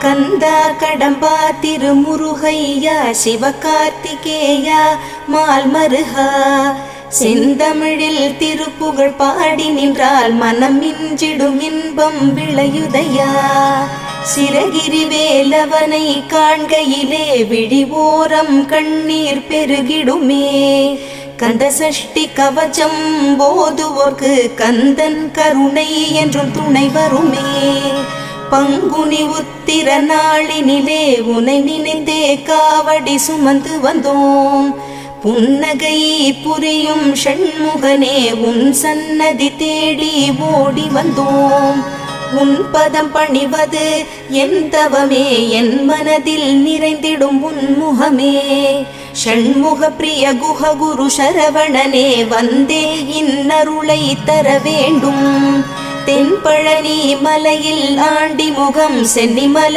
கந்தா கடம்பா திருமுருகையா சிவகார்த்திகேயா மால்மருகா செந்தமிழில் திருப்புகழ் பாடி நின்றால் மனம் மிஞ்சிடும் இன்பம் விளையுதையா. சிரகிரி வேலவனை காண்கையிலே விழிவோரம் கண்ணீர் பெருகிடுமே. கந்த சஷ்டி கவச்சம் போதுவோர்க்கு கந்தன் கருணை என்றும் துணை வருமே. பங்குனி உத்திர நாளினிலே உனை நினைந்தே காவடி சுமந்து வந்தோம். புன்னகை புரியும் ஷண்முகனே உன் சன்னதி தேடி ஓடி வந்தோம். உன் பதம் பணிவது என் தவமே, என் மனதில் நிறைந்திடும் உன் முகமே. ஷண்முக பிரிய குஹ குரு சரவணனே வந்தே இன்னருளை தர வேண்டும். தென்பழனி மலையில் ஆண்டி முகம் சென்னிமலை